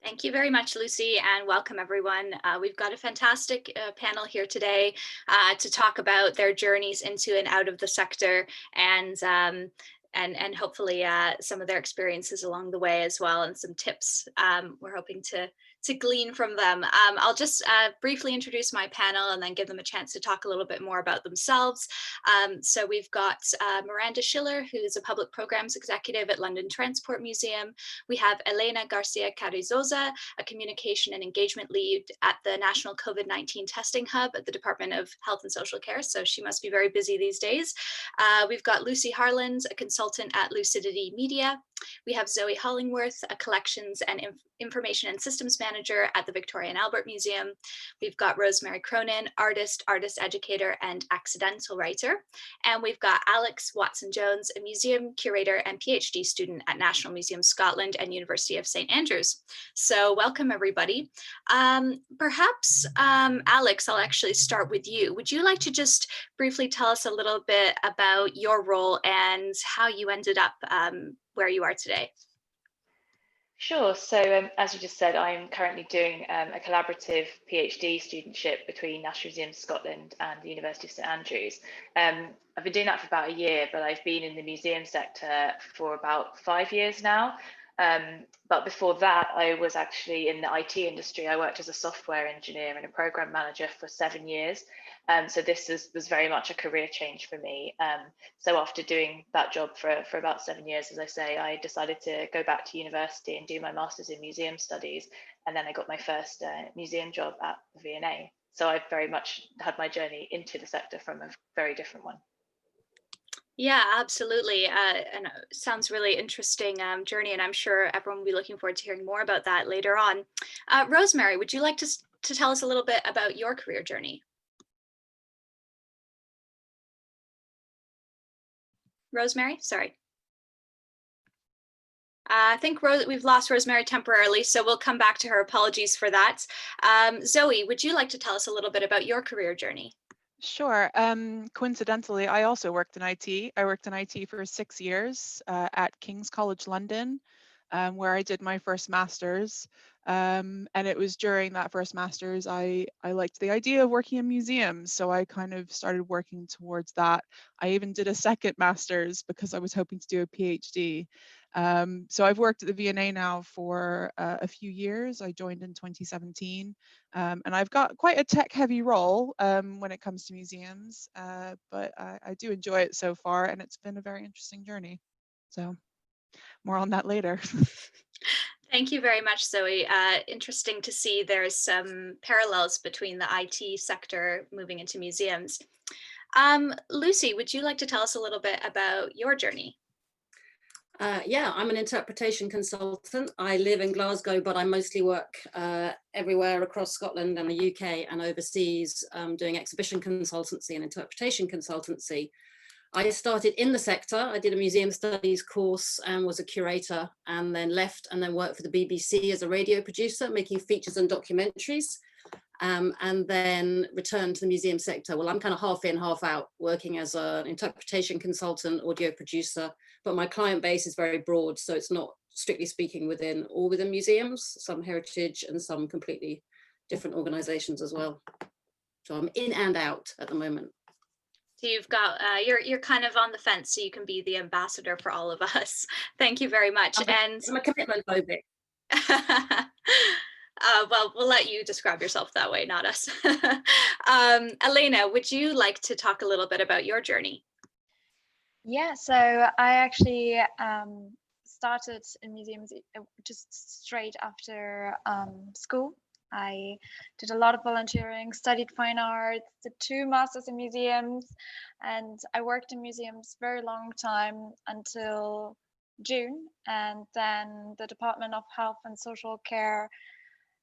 Thank you very much, Lucy, and welcome everyone. We've got a fantastic panel here today to talk about their journeys into and out of the sector and hopefully some of their experiences along the way as well, and some tips we're hoping to glean from them. I'll just briefly introduce my panel and then give them a chance to talk a little bit more about themselves. So we've got Miranda Schiller, who's a public programs executive at London Transport Museum. We have Helena García Carrizosa, a communication and engagement lead at the National COVID-19 Testing Hub at the Department of Health and Social Care, so she must be very busy these days. We've got Lucy Harland, a consultant at Lucidity Media. We have Zoe Hollingworth, a collections and information and systems manager at the Victoria and Albert Museum. We've got Rosemary Cronin, artist, educator, and accidental writer. And we've got Alex Watson-Jones, a museum curator and PhD student at National Museum Scotland and University of St. Andrews. So welcome, everybody. Perhaps, Alex, I'll actually start with you. Would you like to just briefly tell us a little bit about your role and how you ended up where you are today? Sure. So as you just said, I'm currently doing a collaborative PhD studentship between National Museum Scotland and the University of St Andrews. I've been doing that for about a year, but I've been in the museum sector for about 5 years now. But before that, I was actually in the IT industry. I worked as a software engineer and a program manager for 7 years. So this was very much a career change for me. So after doing that job for about 7 years, as I say, I decided to go back to university and do my master's in museum studies. And then I got my first museum job at the V&A. So I've very much had my journey into the sector from a very different one. Yeah, absolutely. And it sounds really interesting journey, and I'm sure everyone will be looking forward to hearing more about that later on. Rosemary, would you like to tell us a little bit about your career journey? Rosemary, sorry. I think we've lost Rosemary temporarily, so we'll come back to her. Apologies for that. Zoe, would you like to tell us a little bit about your career journey? Sure. Coincidentally, I also worked in IT. I worked in IT for 6 years at King's College London, where I did my first master's. And it was during that first master's I liked the idea of working in museums, so I kind of started working towards that. I even did a second master's because I was hoping to do a PhD. So I've worked at the V&A now for a few years. I joined in 2017, and I've got quite a tech-heavy role when it comes to museums, but I do enjoy it so far, and it's been a very interesting journey. So more on that later. Thank you very much, Zoe. Interesting to see there's some parallels between the IT sector moving into museums. Lucy, would you like to tell us a little bit about your journey? Yeah, I'm an interpretation consultant. I live in Glasgow, but I mostly work everywhere across Scotland and the UK and overseas, doing exhibition consultancy and interpretation consultancy. I started in the sector. I did a museum studies course and was a curator, and then left and then worked for the BBC as a radio producer, making features and documentaries, and then returned to the museum sector. Well, I'm kind of half in, half out, working as an interpretation consultant, audio producer, but my client base is very broad, so it's not strictly speaking within museums, some heritage and some completely different organizations as well. So I'm in and out at the moment. So you've got you're kind of on the fence, so you can be the ambassador for all of us. Thank you very much. I'm a commitment phobic. Well, we'll let you describe yourself that way, not us. Helena, would you like to talk a little bit about your journey? Yeah, so I actually started in museums just straight after school. I did a lot of volunteering, studied fine arts, did 2 masters in museums, and I worked in museums very long time until June. And then the Department of Health and Social Care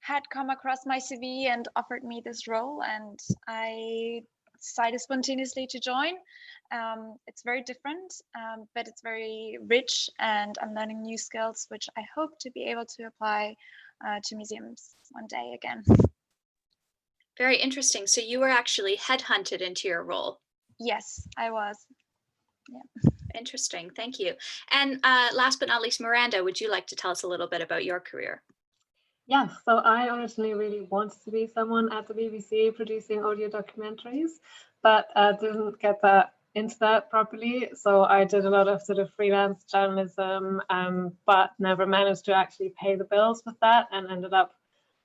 had come across my CV and offered me this role, and I decided spontaneously to join. It's very different, but it's very rich, and I'm learning new skills, which I hope to be able to apply to museums one day again. Very interesting. So you were actually headhunted into your role? Yes, I was. Yeah. Interesting. Thank you. And last but not least, Miranda, would you like to tell us a little bit about your career? Yes, so I originally really wanted to be someone at the BBC producing audio documentaries, but didn't get that into that properly. So I did a lot of sort of freelance journalism, but never managed to actually pay the bills with that, and ended up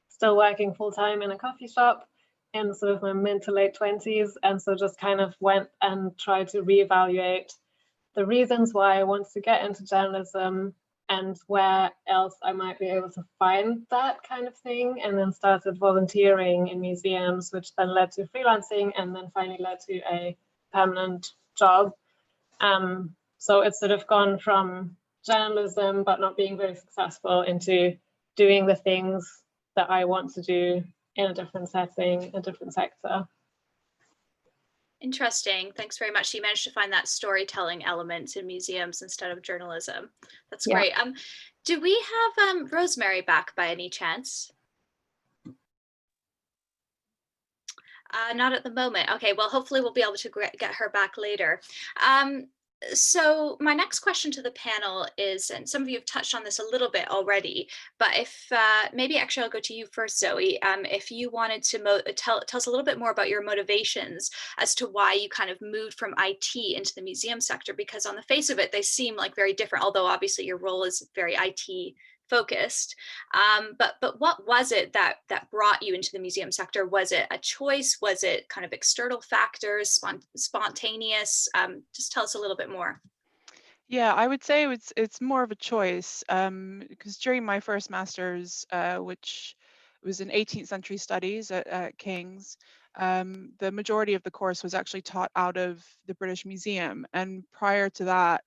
still working full time in a coffee shop in sort of my mid to late 20s. And so just kind of went and tried to reevaluate the reasons why I wanted to get into journalism and where else I might be able to find that kind of thing, and then started volunteering in museums, which then led to freelancing, and then finally led to a permanent job. So it's sort of gone from journalism but not being very successful into doing the things that I want to do in a different setting, a different sector. Interesting. Thanks very much. You managed to find that storytelling element in museums instead of journalism. That's Yeah. great. Do we have Rosemary back by any chance? Not at the moment. Okay, well, hopefully we'll be able to get her back later. So my next question to the panel is, and some of you have touched on this a little bit already, but if maybe actually I'll go to you first, Zoe. If you wanted to tell us a little bit more about your motivations as to why you kind of moved from IT into the museum sector, because on the face of it, they seem like very different, although obviously your role is very IT focused. But what was it that brought you into the museum sector? Was it a choice? Was it kind of external factors, spontaneous? Just tell us a little bit more. Yeah, I would say it's more of a choice, because during my first master's, which was in 18th century studies at King's, the majority of the course was actually taught out of the British Museum. And prior to that,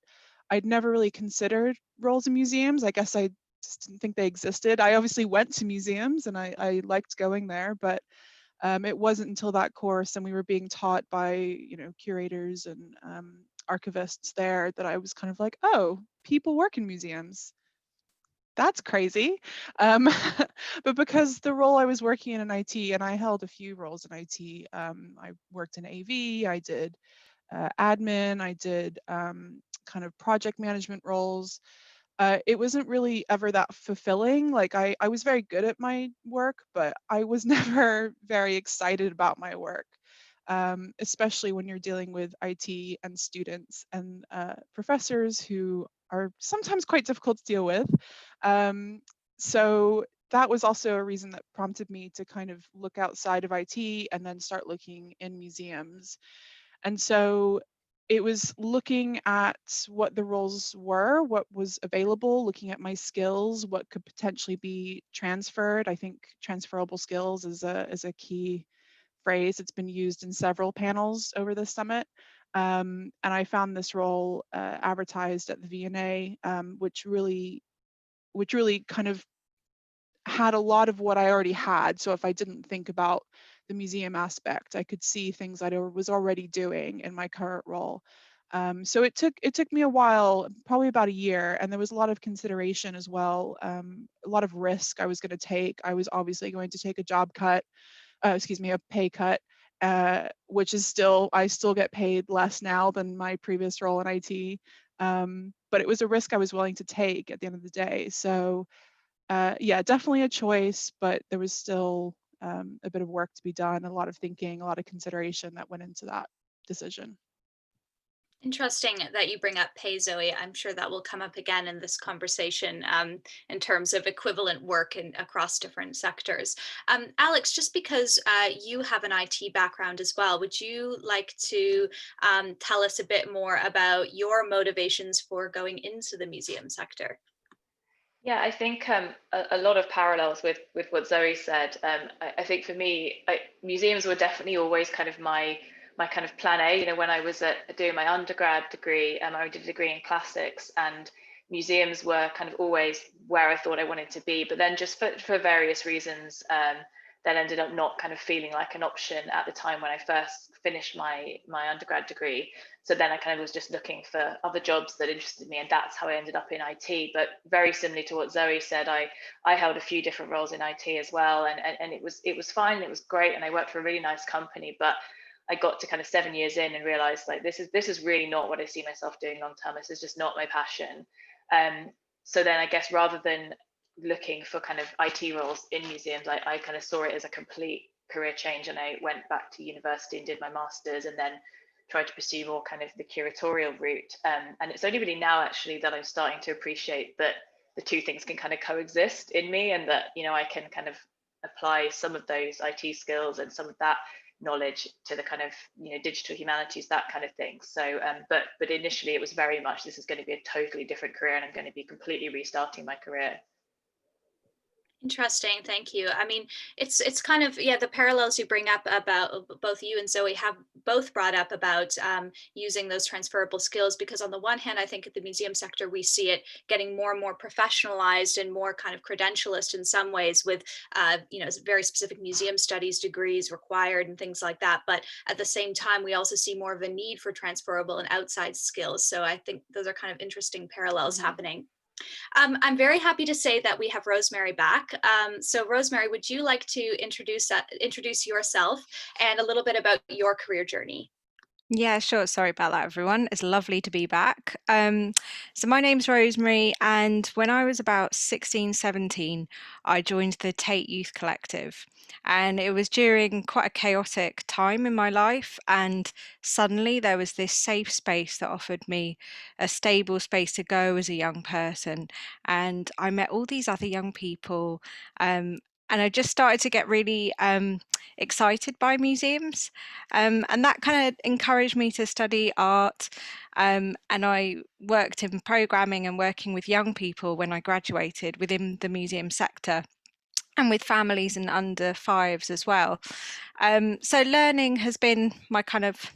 I'd never really considered roles in museums. I guess I just didn't think they existed. I obviously went to museums and I liked going there, but it wasn't until that course and we were being taught by, curators and archivists there that I was kind of like, oh, people work in museums. That's crazy. But because the role I was working in IT, and I held a few roles in IT, I worked in AV, I did admin, I did kind of project management roles. It wasn't really ever that fulfilling. Like I was very good at my work, but I was never very excited about my work, especially when you're dealing with IT and students and professors who are sometimes quite difficult to deal with. So that was also a reason that prompted me to kind of look outside of IT and then start looking in museums. And so it was looking at what the roles were, what was available, looking at my skills, what could potentially be transferred. I think transferable skills is a key phrase. It's been used in several panels over this summit. And I found this role advertised at the V&A, which really kind of had a lot of what I already had. So if I didn't think about the museum aspect, I could see things I was already doing in my current role. So it took me a while, probably about a year, and there was a lot of consideration as well, a lot of risk I was going to take. I was obviously going to take a pay cut, which is I still get paid less now than my previous role in IT. But it was a risk I was willing to take at the end of the day. So yeah, definitely a choice, but there was still a bit of work to be done, a lot of thinking, a lot of consideration that went into that decision. Interesting that you bring up pay, Zoe. I'm sure that will come up again in this conversation in terms of equivalent work across different sectors. Alex, just because you have an IT background as well, would you like to tell us a bit more about your motivations for going into the museum sector? Yeah, I think a lot of parallels with what Zoe said. I think for me, museums were definitely always kind of my kind of plan A. When I was doing my undergrad degree, I did a degree in classics, and museums were kind of always where I thought I wanted to be. But then just for various reasons, that ended up not kind of feeling like an option at the time when I first finished my undergrad degree. So then I kind of was just looking for other jobs that interested me, and that's how I ended up in IT. But very similarly to what Zoe said, I held a few different roles in IT as well, and it was fine, it was great, and I worked for a really nice company. But I got to kind of 7 years in and realized like this is really not what I see myself doing long term. This is just not my passion. So then I guess rather than looking for kind of IT roles in museums, I kind of saw it as a complete career change, and I went back to university and did my master's, and then tried to pursue more kind of the curatorial route. And it's only really now actually that I'm starting to appreciate that the two things can kind of coexist in me, and that, you know, I can kind of apply some of those IT skills and some of that knowledge to the kind of, you know, digital humanities, that kind of thing. So but initially it was very much, this is going to be a totally different career, and I'm going to be completely restarting my career. Interesting, thank you. I mean, it's kind of, yeah, the parallels you bring up about both you and Zoe have both brought up about using those transferable skills, because on the one hand, I think at the museum sector, we see it getting more and more professionalized and more kind of credentialist in some ways, with, you know, very specific museum studies degrees required and things like that. But at the same time, we also see more of a need for transferable and outside skills. So I think those are kind of interesting parallels happening. I'm very happy to say that we have Rosemary back. So Rosemary, would you like to introduce yourself and a little bit about your career journey? Yeah, sure. Sorry about that, everyone. It's lovely to be back. So my name's Rosemary, and when I was about 16, 17, I joined the Tate Youth Collective. And it was during quite a chaotic time in my life, and suddenly there was this safe space that offered me a stable space to go as a young person. And I met all these other young people, and I just started to get really excited by museums. And that kind of encouraged me to study art. And I worked in programming and working with young people when I graduated within the museum sector, and with families and under fives as well. So learning has been my kind of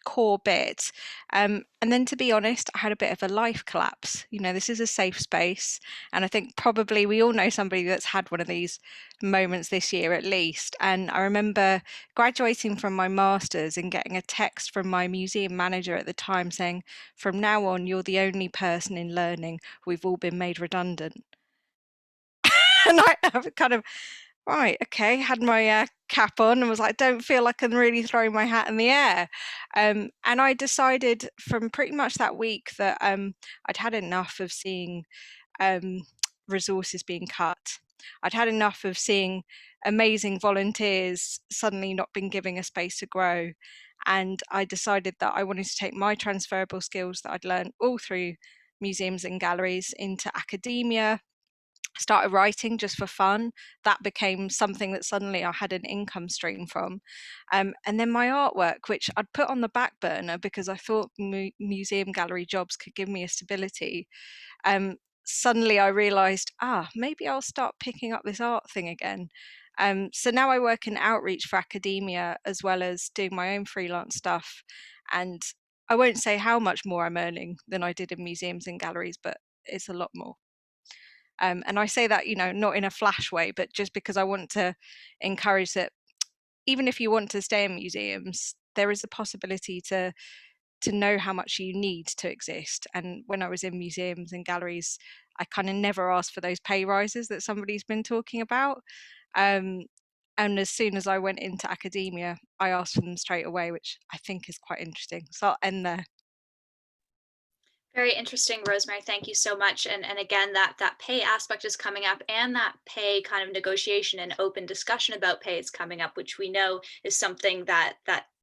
core bit. And then, to be honest, I had a bit of a life collapse. You know, this is a safe space, and I think probably we all know somebody that's had one of these moments this year at least. And I remember graduating from my master's and getting a text from my museum manager at the time saying, "From now on, you're the only person in learning. We've all been made redundant." And I kind of, right, okay, had my cap on and was like, don't feel like I can really throw my hat in the air. And I decided from pretty much that week that I'd had enough of seeing resources being cut. I'd had enough of seeing amazing volunteers suddenly not being given a space to grow. And I decided that I wanted to take my transferable skills that I'd learned all through museums and galleries into academia. Started writing just for fun. That became something that suddenly I had an income stream from. And then my artwork, which I'd put on the back burner because I thought museum gallery jobs could give me a stability. Suddenly I realized, maybe I'll start picking up this art thing again. So now I work in outreach for academia as well as doing my own freelance stuff. And I won't say how much more I'm earning than I did in museums and galleries, but it's a lot more. And I say that, you know, not in a flash way, but just because I want to encourage that even if you want to stay in museums, there is a possibility to know how much you need to exist. And when I was in museums and galleries, I kind of never asked for those pay rises that somebody's been talking about. And as soon as I went into academia, I asked for them straight away, which I think is quite interesting. So I'll end there. Very interesting, Rosemary. Thank you so much. And again, that pay aspect is coming up, and that pay kind of negotiation and open discussion about pay is coming up, which we know is something that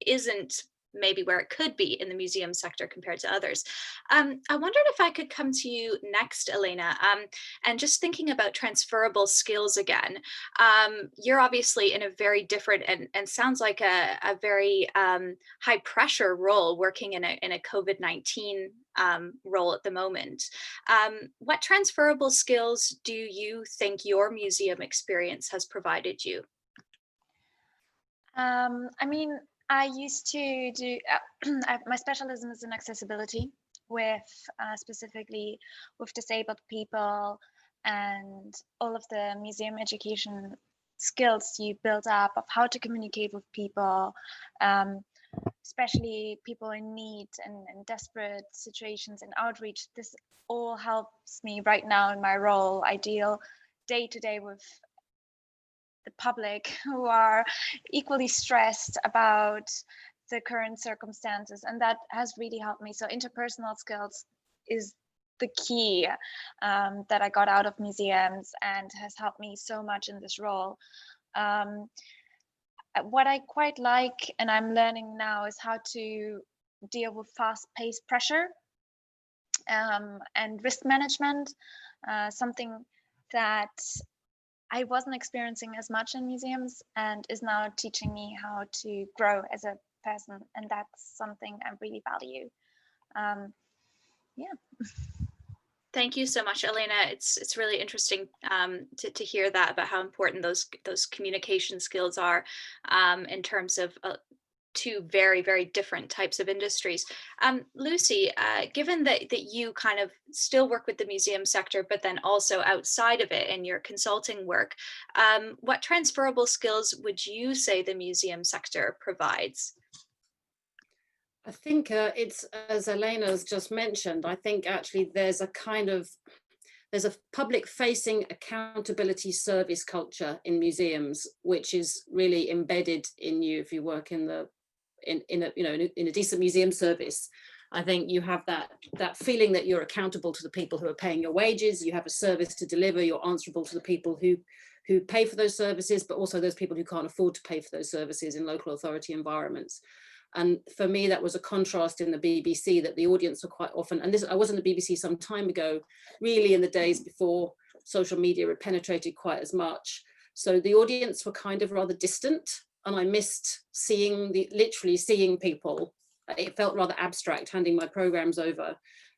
isn't maybe where it could be in the museum sector compared to others. I wondered if I could come to you next, Helena, and just thinking about transferable skills again. You're obviously in a very different and sounds like a very high pressure role, working in a COVID-19 role at the moment. What transferable skills do you think your museum experience has provided you? I mean, I used to do, my specialism is in accessibility, with specifically with disabled people, and all of the museum education skills you build up of how to communicate with people, especially people in need and desperate situations and outreach. This all helps me right now in my role. I deal day to day with the public who are equally stressed about the current circumstances, and that has really helped me. So interpersonal skills is the key that I got out of museums and has helped me so much in this role. What I quite like, and I'm learning now, is how to deal with fast-paced pressure and risk management, something that I wasn't experiencing as much in museums and is now teaching me how to grow as a person, and that's something I really value. Yeah. Thank you so much, Helena. It's really interesting to hear that, about how important those communication skills are in terms of two very, very different types of industries. Lucy, given that you kind of still work with the museum sector, but then also outside of it in your consulting work, what transferable skills would you say the museum sector provides? I think it's, as Elena's just mentioned, I think actually there's a public facing accountability service culture in museums, which is really embedded in you if you work in a decent museum service. I think you have that feeling that you're accountable to the people who are paying your wages, you have a service to deliver, you're answerable to the people who pay for those services, but also those people who can't afford to pay for those services in local authority environments. And for me, that was a contrast in the BBC, that the audience are quite often, and I was in the BBC some time ago, really in the days before social media had penetrated quite as much. So the audience were kind of rather distant, and I missed literally seeing people. It felt rather abstract, handing my programs over.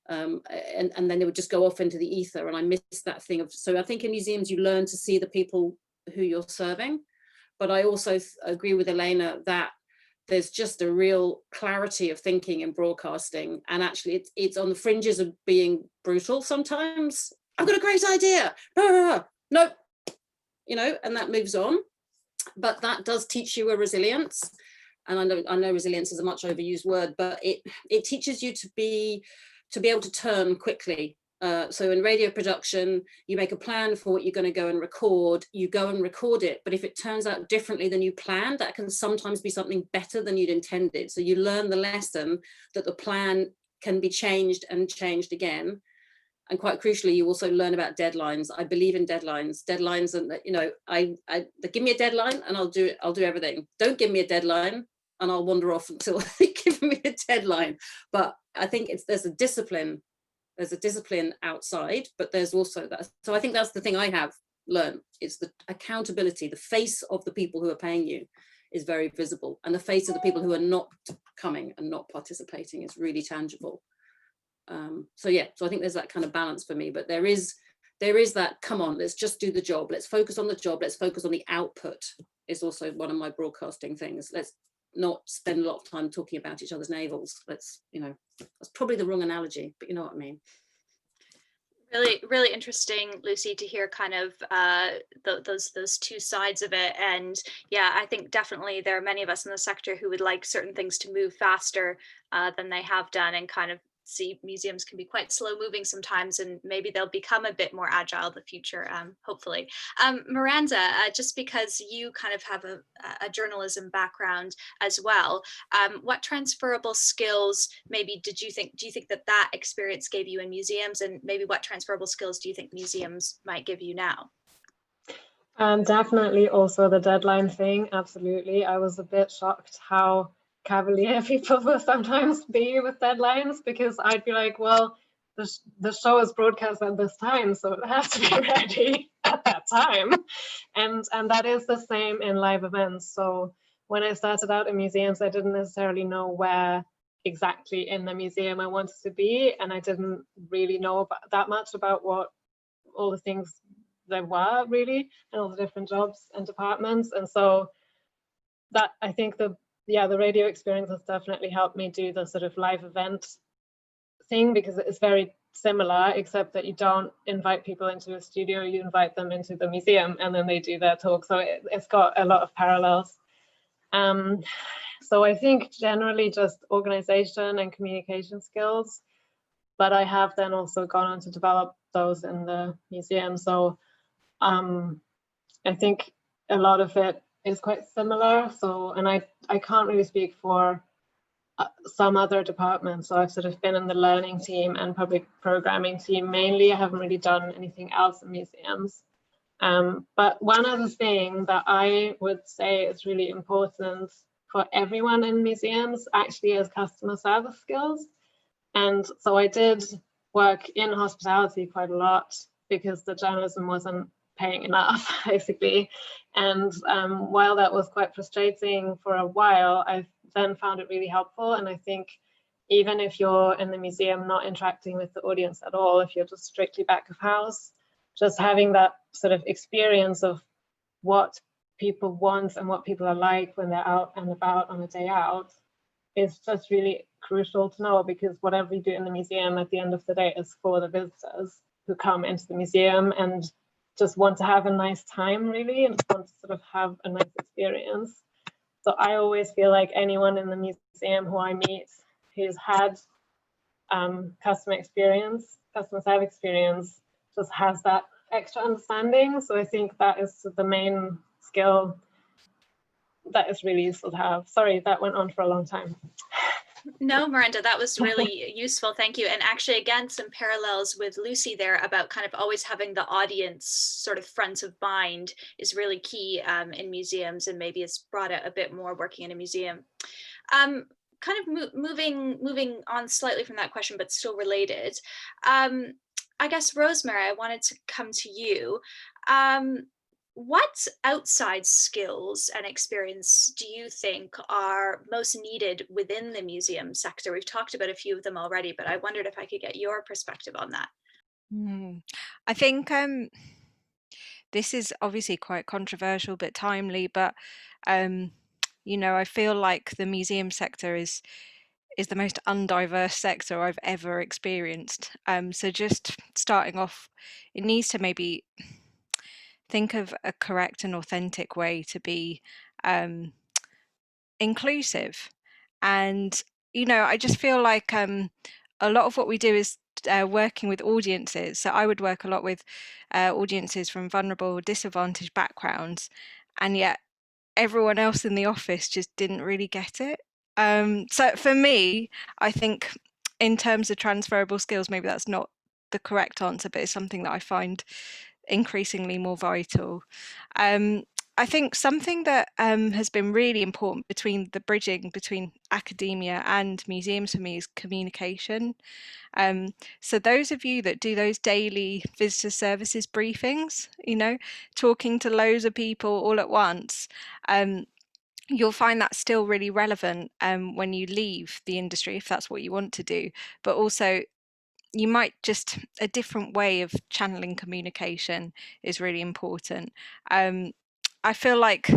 And then they would just go off into the ether, and I missed that thing of, so I think in museums you learn to see the people who you're serving. But I also agree with Helena that there's just a real clarity of thinking in broadcasting, and actually it's on the fringes of being brutal sometimes. I've got a great idea, nope, and that moves on. But that does teach you a resilience, and I know resilience is a much overused word, but it teaches you to be able to turn quickly. So in radio production, you make a plan for what you're going to go and record, you go and record it. But if it turns out differently than you planned, that can sometimes be something better than you'd intended. So you learn the lesson that the plan can be changed and changed again. And quite crucially, you also learn about deadlines. I believe in deadlines, and give me a deadline and I'll do everything. Don't give me a deadline and I'll wander off until they give me a deadline. But I think there's a discipline outside, but there's also that. So I think that's the thing I have learned. It's the accountability. The face of the people who are paying you is very visible, and the face of the people who are not coming and not participating is really tangible. So I think there's that kind of balance for me, but there is that, come on, let's just do the job. Let's focus on the job. Let's focus on the output is also one of my broadcasting things. Let's not spend a lot of time talking about each other's navels. That's probably the wrong analogy, but you know what I mean. Really, really interesting, Lucy, to hear kind of those two sides of it. And yeah, I think definitely there are many of us in the sector who would like certain things to move faster than they have done, and kind of see museums can be quite slow moving sometimes, and maybe they'll become a bit more agile in the future, hopefully. Miranda, just because you kind of have a journalism background as well, what transferable skills maybe do you think that experience gave you in museums, and maybe what transferable skills do you think museums might give you now? Definitely also the deadline thing, absolutely. I was a bit shocked how cavalier people will sometimes be with deadlines, because I'd be like, well, the show is broadcast at this time, so it has to be ready at that time. And that is the same in live events. So when I started out in museums, I didn't necessarily know where exactly in the museum I wanted to be, and I didn't really know that much about what all the things there were really, and all the different jobs and departments. And so that, I think the radio experience has definitely helped me do the sort of live event thing, because it's very similar, except that you don't invite people into a studio, you invite them into the museum and then they do their talk. So it's got a lot of parallels. So I think generally just organization and communication skills, but I have then also gone on to develop those in the museum. So I think a lot of it is quite similar. So, and I can't really speak for some other departments. So I've sort of been in the learning team and public programming team mainly. I haven't really done anything else in museums. But one other thing that I would say is really important for everyone in museums actually is customer service skills. And so I did work in hospitality quite a lot because the journalism wasn't paying enough, basically. And while that was quite frustrating for a while, I then found it really helpful. And I think even if you're in the museum not interacting with the audience at all, if you're just strictly back of house, just having that sort of experience of what people want and what people are like when they're out and about on a day out is just really crucial to know, because whatever you do in the museum at the end of the day is for the visitors who come into the museum and just want to have a nice time, really, and want to sort of have a nice experience. So I always feel like anyone in the museum who I meet who's had customer service experience, just has that extra understanding. So I think that is the main skill that is really useful to have. Sorry, that went on for a long time. No, Miranda, that was really useful. Thank you. And actually, again, some parallels with Lucy there about kind of always having the audience sort of front of mind is really key in museums, and maybe it's brought out a bit more working in a museum. Kind of moving on slightly from that question, but still related. I guess, Rosemary, I wanted to come to you. What outside skills and experience do you think are most needed within the museum sector? We've talked about a few of them already, but I wondered if I could get your perspective on that. I think this is obviously quite controversial but timely, but you know, I feel like the museum sector is the most undiverse sector I've ever experienced. So just starting off, it needs to maybe think of a correct and authentic way to be inclusive. And, you know, I just feel like a lot of what we do is working with audiences. So I would work a lot with audiences from vulnerable, disadvantaged backgrounds, and yet everyone else in the office just didn't really get it. So for me, I think in terms of transferable skills, maybe that's not the correct answer, but it's something that I find increasingly more vital. I think something that has been really important between the bridging between academia and museums for me is communication. So those of you that do those daily visitor services briefings, you know, talking to loads of people all at once, you'll find that still really relevant when you leave the industry, if that's what you want to do. But also, you might just, a different way of channeling communication is really important. I feel like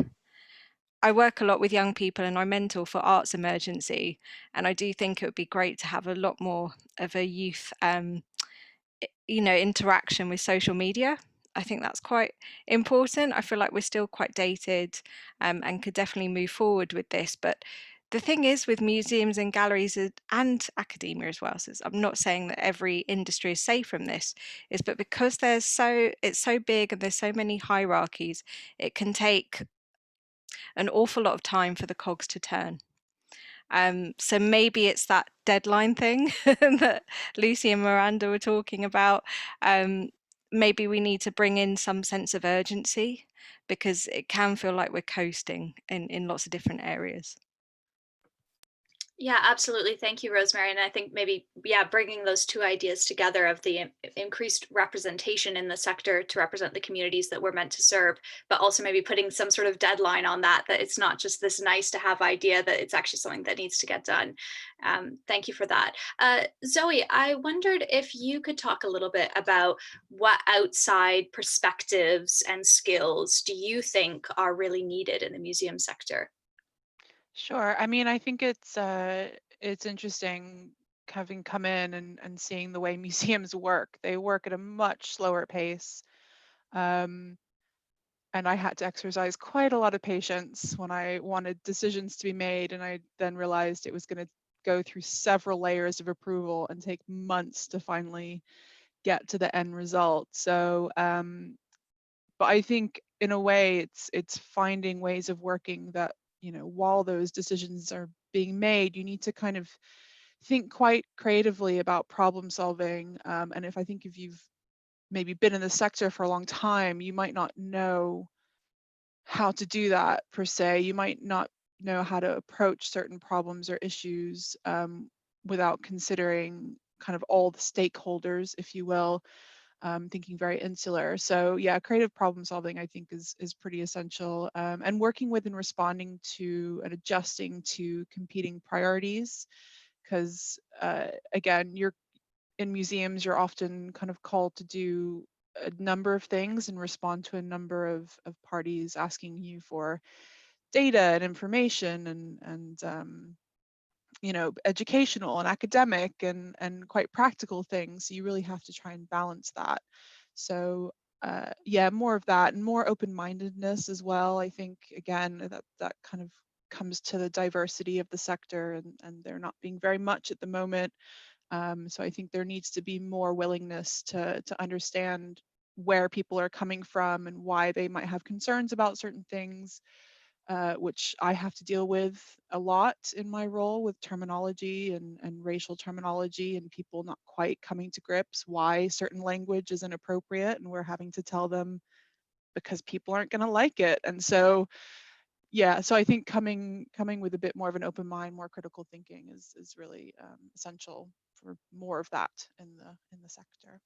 I work a lot with young people and I mentor for Arts Emergency, and I do think it would be great to have a lot more of a youth you know, interaction with social media. I think that's quite important. I feel like we're still quite dated and could definitely move forward with this. But the thing is with museums and galleries and academia as well, so I'm not saying that every industry is safe from this, but because it's so big and there's so many hierarchies, it can take an awful lot of time for the cogs to turn. So maybe it's that deadline thing that Lucy and Miranda were talking about. Maybe we need to bring in some sense of urgency, because it can feel like we're coasting in lots of different areas. Yeah, absolutely. Thank you, Rosemary. And I think maybe, yeah, bringing those two ideas together of the increased representation in the sector to represent the communities that we're meant to serve, but also maybe putting some sort of deadline on that it's not just this nice to have idea, that it's actually something that needs to get done. Thank you for that. Zoe, I wondered if you could talk a little bit about what outside perspectives and skills do you think are really needed in the museum sector? Sure. I mean, I think it's interesting having come in and seeing the way museums work. They work at a much slower pace. And I had to exercise quite a lot of patience when I wanted decisions to be made. And I then realized it was going to go through several layers of approval and take months to finally get to the end result. So, but I think in a way it's finding ways of working that, you know, while those decisions are being made, you need to kind of think quite creatively about problem solving. And I think if you've maybe been in the sector for a long time, you might not know how to do that per se. You might not know how to approach certain problems or issues without considering kind of all the stakeholders, if you will, thinking very insular. So yeah, creative problem solving, I think, is pretty essential, and working with and responding to and adjusting to competing priorities, because again, you're in museums, you're often kind of called to do a number of things and respond to a number of parties asking you for data and information and you know, educational and academic and quite practical things. So you really have to try and balance that. So yeah, more of that and more open-mindedness as well. I think again that kind of comes to the diversity of the sector, and there not being very much at the moment. So I think there needs to be more willingness to understand where people are coming from and why they might have concerns about certain things, which I have to deal with a lot in my role with terminology and racial terminology, and people not quite coming to grips why certain language is inappropriate, and we're having to tell them because people aren't going to like it. And so yeah, so I think coming with a bit more of an open mind, more critical thinking is really essential for more of that in the sector.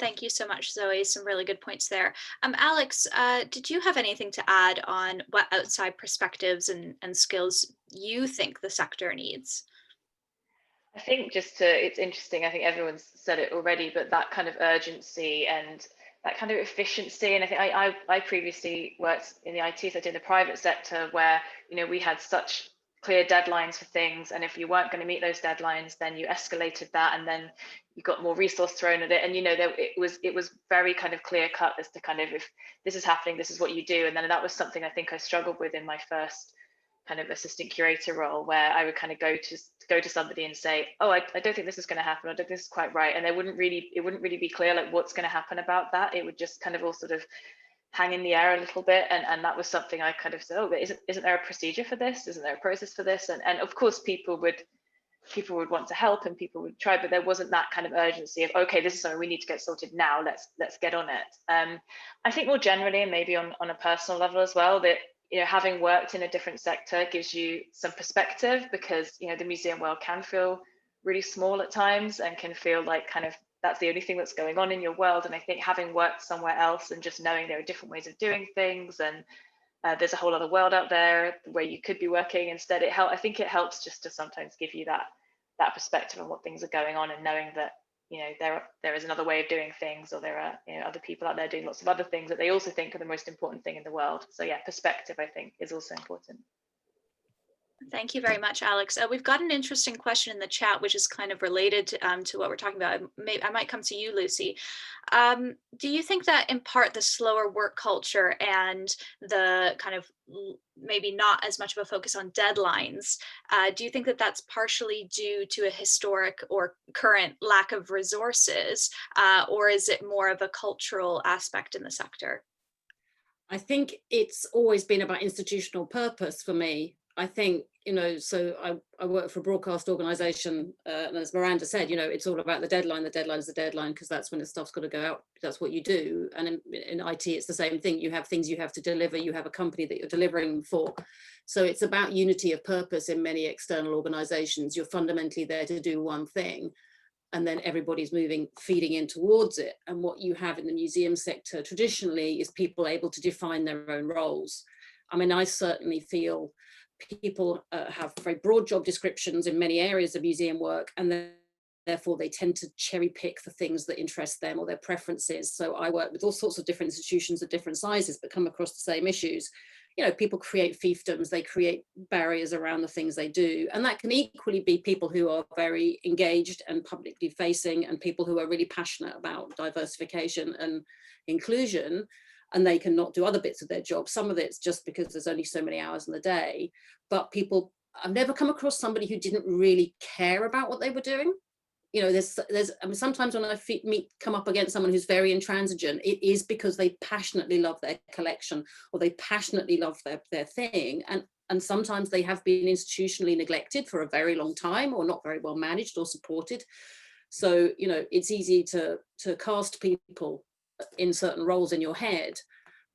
Thank you so much, Zoe. Some really good points there. Alex, did you have anything to add on what outside perspectives and skills you think the sector needs? I think it's interesting, I think everyone's said it already, but that kind of urgency and that kind of efficiency. And I think I previously worked in the IT sector, in the private sector, where, you know, we had such clear deadlines for things. And if you weren't going to meet those deadlines, then you escalated that, and then you got more resource thrown at it. And, you know, it was very kind of clear cut as to kind of, if this is happening, this is what you do. And then that was something I think I struggled with in my first kind of assistant curator role, where I would kind of go to somebody and say, oh, I don't think this is going to happen, I don't think this is quite right, and it wouldn't really be clear like what's going to happen about that. It would just kind of all sort of hang in the air a little bit, and that was something I kind of said, oh, but isn't there a procedure for this, isn't there a process for this? And of course people would want to help and people would try, but there wasn't that kind of urgency of, okay, this is something we need to get sorted now, let's get on it. I think more generally, and maybe on a personal level as well, that, you know, having worked in a different sector gives you some perspective, because, you know, the museum world can feel really small at times and can feel like kind of that's the only thing that's going on in your world. And I think having worked somewhere else and just knowing there are different ways of doing things, and there's a whole other world out there where you could be working instead, I think it helps just to sometimes give you that perspective on what things are going on, and knowing that, you know, there is another way of doing things, or there are, you know, other people out there doing lots of other things that they also think are the most important thing in the world. So yeah, perspective, I think, is also important. Thank you very much, Alex. We've got an interesting question in the chat, which is kind of related to what we're talking about. I might come to you, Lucy. Do you think that in part the slower work culture and the kind of maybe not as much of a focus on deadlines, do you think that that's partially due to a historic or current lack of resources, or is it more of a cultural aspect in the sector? I think it's always been about institutional purpose for me. I think, you know, so I work for a broadcast organization, and as Miranda said, you know, it's all about the deadline. The deadline is the deadline, because that's when the stuff's got to go out. That's what you do. And in IT, it's the same thing. You have things you have to deliver. You have a company that you're delivering for. So it's about unity of purpose in many external organizations. You're fundamentally there to do one thing, and then everybody's feeding in towards it. And what you have in the museum sector traditionally is people able to define their own roles. I mean, I certainly feel people have very broad job descriptions in many areas of museum work, and therefore they tend to cherry pick the things that interest them or their preferences. So I work with all sorts of different institutions of different sizes, but come across the same issues. You know, people create fiefdoms, they create barriers around the things they do. And that can equally be people who are very engaged and publicly facing, and people who are really passionate about diversification and inclusion, and they can not do other bits of their job. Some of it's just because there's only so many hours in the day, but I've never come across somebody who didn't really care about what they were doing. you know, I mean, sometimes when I come up against someone who's very intransigent, it is because they passionately love their collection, or they passionately love their thing. And sometimes they have been institutionally neglected for a very long time, or not very well managed or supported. So, you know, it's easy to cast people in certain roles in your head.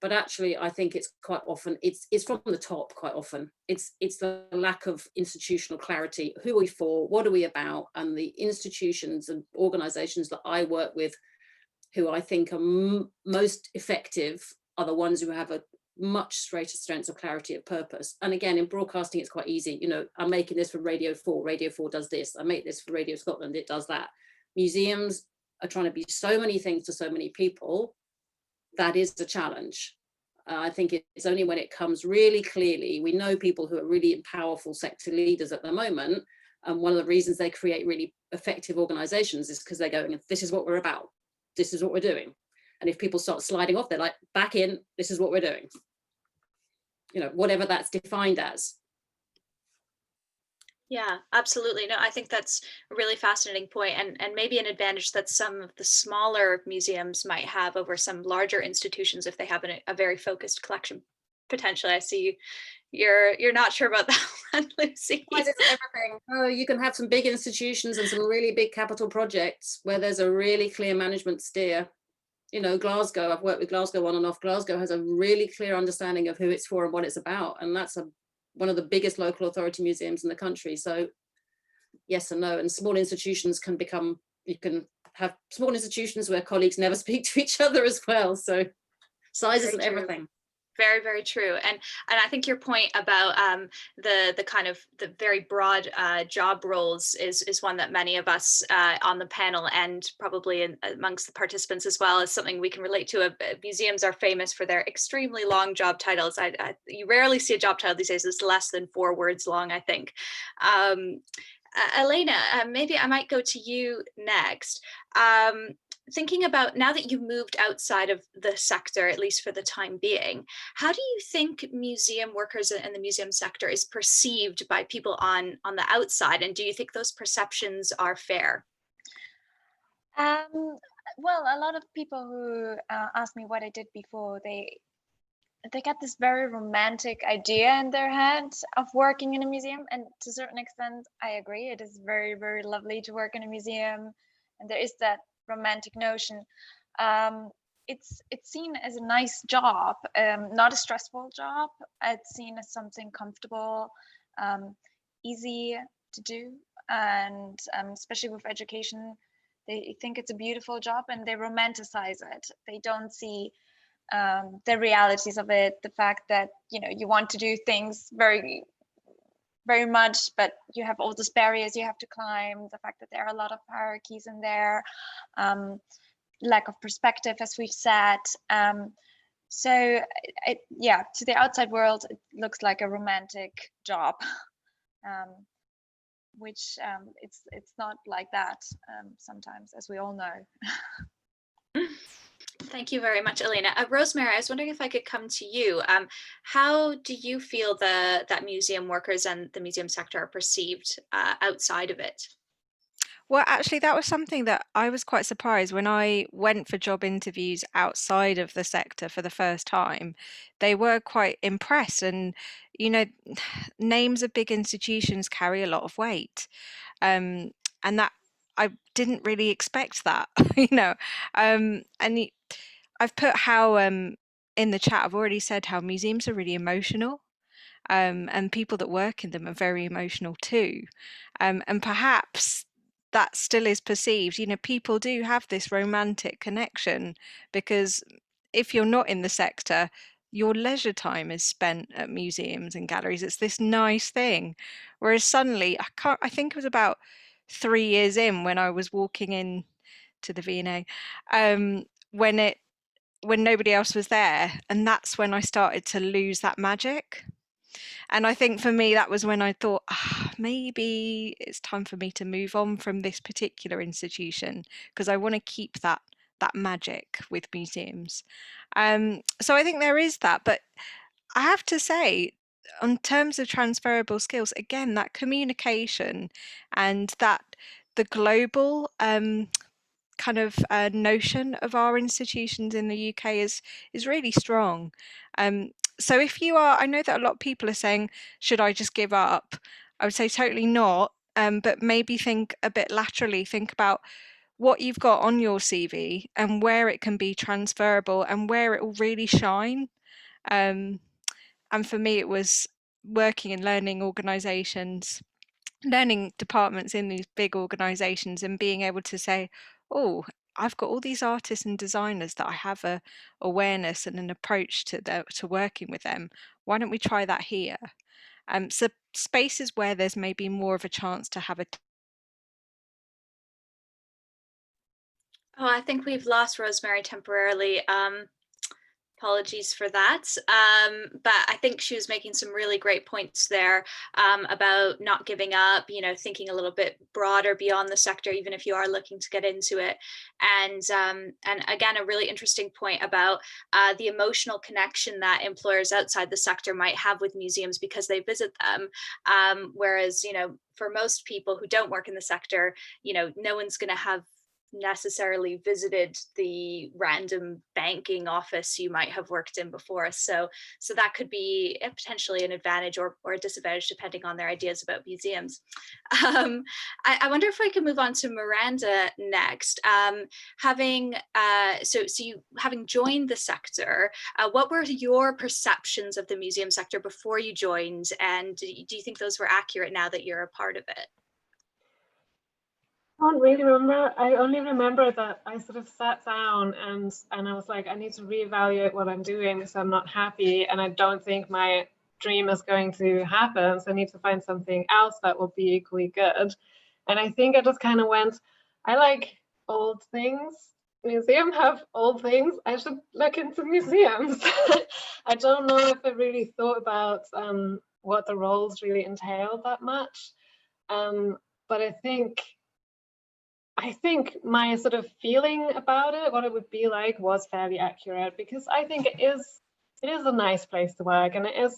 But actually, I think it's quite often, it's from the top quite often. It's the lack of institutional clarity. Who are we for? What are we about? And the institutions and organizations that I work with, who I think are most effective, are the ones who have a much greater sense of clarity of purpose. And again, in broadcasting, it's quite easy. You know, I'm making this for Radio 4. Radio 4 does this. I make this for Radio Scotland. It does that. Museums are trying to be so many things to so many people. That is the challenge. I think it's only when it comes really clearly. We know people who are really powerful sector leaders at the moment, and one of the reasons they create really effective organizations is because they're going, this is what we're about, this is what we're doing. And if people start sliding off, they're like, back in, this is what we're doing. You know, whatever that's defined as. Yeah, absolutely. No, I think that's a really fascinating point, and maybe an advantage that some of the smaller museums might have over some larger institutions if they have a very focused collection. Potentially, I see you're not sure about that one, Lucy. Everything. Oh, you can have some big institutions and some really big capital projects where there's a really clear management steer. You know, Glasgow, I've worked with Glasgow on and off. Glasgow has a really clear understanding of who it's for and what it's about, and that's one of the biggest local authority museums in the country. So yes and no. And small institutions can become, you can have small institutions where colleagues never speak to each other as well. So size isn't everything. Very, very true. And I think your point about the kind of the very broad job roles is one that many of us on the panel, and probably amongst the participants as well, is something we can relate to. Museums are famous for their extremely long job titles. You rarely see a job title these days that's less than 4 words long, I think. Helena, maybe I might go to you next. Thinking about, now that you've moved outside of the sector, at least for the time being, how do you think museum workers in the museum sector is perceived by people on the outside? And do you think those perceptions are fair? Well, a lot of people who ask me what I did before, they get this very romantic idea in their head of working in a museum. And to a certain extent, I agree. It is very, very lovely to work in a museum. And there is that romantic notion. It's seen as a nice job, not a stressful job. It's seen as something comfortable, easy to do, and especially with education, they think it's a beautiful job and they romanticize it. They don't see the realities of it, the fact that, you know, you want to do things very, very much, but you have all those barriers you have to climb, the fact that there are a lot of hierarchies in there, lack of perspective, as we've said. So yeah, to the outside world, it looks like a romantic job, which it's not like that sometimes, as we all know. Thank you very much, Helena. Rosemary, I was wondering if I could come to you. How do you feel that museum workers and the museum sector are perceived outside of it? Well, actually, that was something that I was quite surprised when I went for job interviews outside of the sector for the first time. They were quite impressed, and you know, names of big institutions carry a lot of weight, and that I didn't really expect that, you know. And I've put how in the chat, I've already said how museums are really emotional, and people that work in them are very emotional too, and perhaps that still is perceived. You know, people do have this romantic connection because if you're not in the sector, your leisure time is spent at museums and galleries. It's this nice thing. Whereas suddenly, I think it was about 3 years in when I was walking in to the V&A, when nobody else was there, and that's when I started to lose that magic. And I think for me, that was when I thought, maybe it's time for me to move on from this particular institution, because I want to keep that magic with museums. So I think there is that, but I have to say, in terms of transferable skills, again, that communication and that the global kind of notion of our institutions in the UK is really strong. So if you are, I know that a lot of people are saying, should I just give up? I would say totally not, but maybe think a bit laterally, think about what you've got on your CV and where it can be transferable and where it will really shine. And for me, it was working in learning organisations, learning departments in these big organisations, and being able to say, oh, I've got all these artists and designers that I have a awareness and an approach to working with them. Why don't we try that here? So spaces where there's maybe more of a chance to have a Oh, I think we've lost Rosemary temporarily. Apologies for that. But I think she was making some really great points there about not giving up, you know, thinking a little bit broader beyond the sector, even if you are looking to get into it. And again, a really interesting point about the emotional connection that employers outside the sector might have with museums because they visit them. Whereas, you know, for most people who don't work in the sector, you know, no one's going to have necessarily visited the random banking office you might have worked in before. So that could be potentially an advantage or a disadvantage depending on their ideas about museums. I wonder if I can move on to Miranda next. Having joined the sector, what were your perceptions of the museum sector before you joined, and do you think those were accurate now that you're a part of it? I don't really remember. I only remember that I sort of sat down and I was like, I need to reevaluate what I'm doing because I'm not happy and I don't think my dream is going to happen. So I need to find something else that will be equally good. And I think I just kind of went, I like old things. Museums have old things. I should look into museums. I don't know if I really thought about what the roles really entailed that much. But I think my sort of feeling about it, what it would be like, was fairly accurate because I think it is a nice place to work, and it is,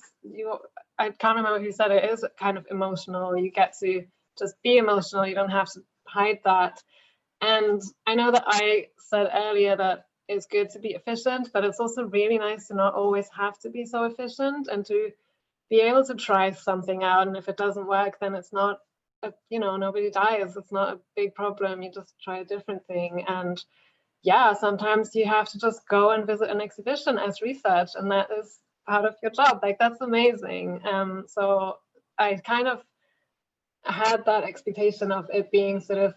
I can't remember who said it, is kind of emotional. You get to just be emotional. You don't have to hide that. And I know that I said earlier that it's good to be efficient, but it's also really nice to not always have to be so efficient and to be able to try something out. And if it doesn't work, then it's not, you know, nobody dies. It's not a big problem. You just try a different thing. And yeah, sometimes you have to just go and visit an exhibition as research, and that is part of your job. Like, that's amazing. So I kind of had that expectation of it being sort of,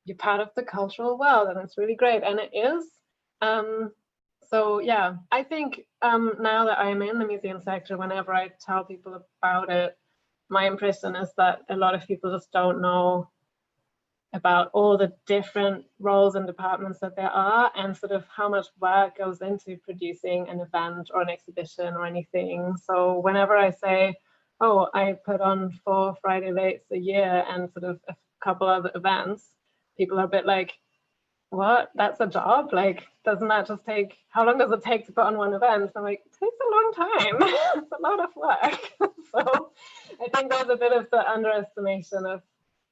you're part of the cultural world, and it's really great, and it is. So yeah, I think now that I'm in the museum sector, whenever I tell people about it, my impression is that a lot of people just don't know about all the different roles and departments that there are, and sort of how much work goes into producing an event or an exhibition or anything. So whenever I say, oh, I put on 4 Friday Lates a year and sort of a couple other events, people are a bit like, what? That's a job? Like, doesn't that just take, how long does it take to put on one event? I'm like, it takes a long time. It's a lot of work. So I think there's a bit of the underestimation of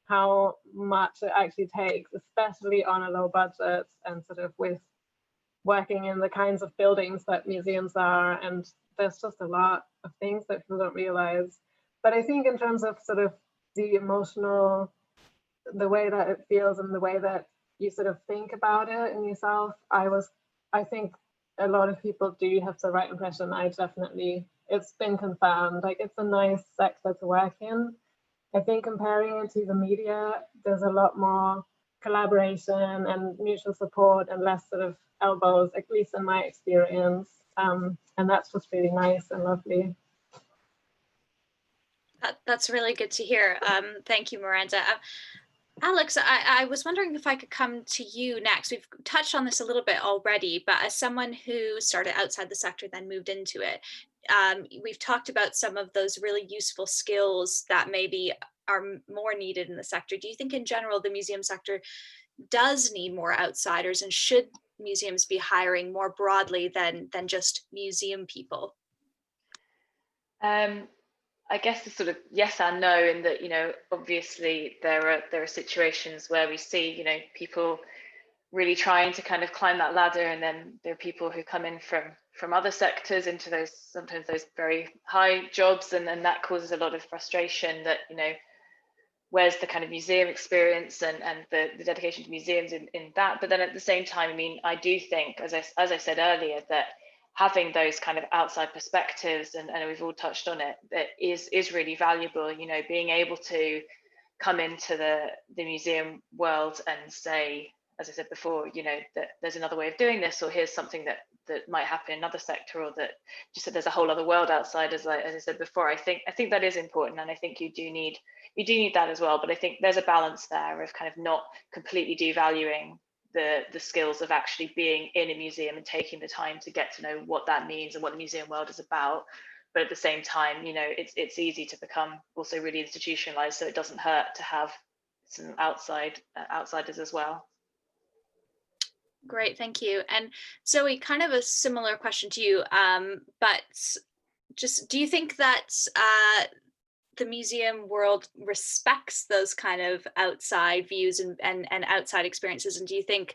how much it actually takes, especially on a low budget and sort of with working in the kinds of buildings that museums are. And there's just a lot of things that people don't realize. But I think in terms of sort of the emotional, the way that it feels and the way that you sort of think about it in yourself, I think a lot of people do have the right impression. It's been confirmed, like, it's a nice sector to work in. I think comparing it to the media, there's a lot more collaboration and mutual support and less sort of elbows, at least in my experience. And that's just really nice and lovely. That's really good to hear. Thank you, Miranda. Alex, I was wondering if I could come to you next. We've touched on this a little bit already, but as someone who started outside the sector, then moved into it, we've talked about some of those really useful skills that maybe are more needed in the sector. Do you think in general the museum sector does need more outsiders, and should museums be hiring more broadly than just museum people? I guess the sort of yes and no, in that, you know, obviously there are situations where we see, you know, people really trying to kind of climb that ladder, and then there are people who come in from other sectors into those, sometimes those very high jobs, and then that causes a lot of frustration that, you know, where's the kind of museum experience and the dedication to museums in that. But then at the same time, I mean, I do think, as I said earlier, that having those kind of outside perspectives, and we've all touched on it, that is really valuable. You know, being able to come into the museum world and say, as I said before, you know, that there's another way of doing this, or here's something that might happen in another sector, or that just that there's a whole other world outside, as I said before. I think that is important, and I think you do need that as well. But I think there's a balance there of kind of not completely devaluing the skills of actually being in a museum and taking the time to get to know what that means and what the museum world is about. But at the same time, you know, it's easy to become also really institutionalized, so it doesn't hurt to have some outsiders as well. Great, thank you. And Zoe, kind of a similar question to you, but just, do you think that the museum world respects those kind of outside views and outside experiences, and do you think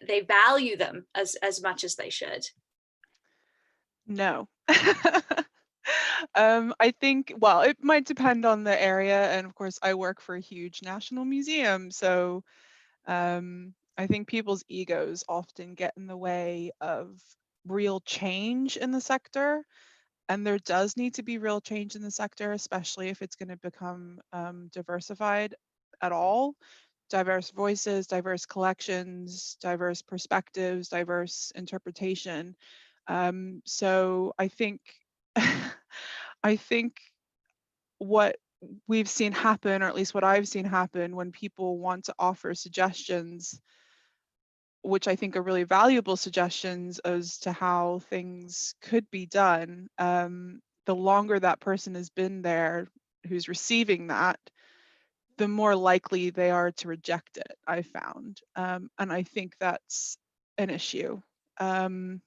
they value them as much as they should? No. I think, well, it might depend on the area, and of course I work for a huge national museum, so I think people's egos often get in the way of real change in the sector. And there does need to be real change in the sector, especially if it's going to become diversified at all. Diverse voices, diverse collections, diverse perspectives, diverse interpretation. So I think, I think what we've seen happen, or at least what I've seen happen, when people want to offer suggestions, which I think are really valuable suggestions as to how things could be done, the longer that person has been there who's receiving that, the more likely they are to reject it, I've found. And I think that's an issue. And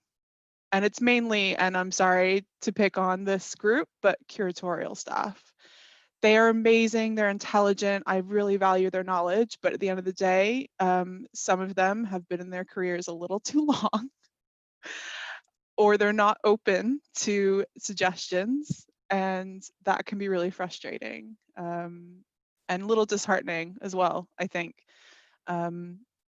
it's mainly, and I'm sorry to pick on this group, but curatorial staff. They are amazing, they're intelligent, I really value their knowledge, but at the end of the day, some of them have been in their careers a little too long, or they're not open to suggestions, and that can be really frustrating, and a little disheartening as well, I think.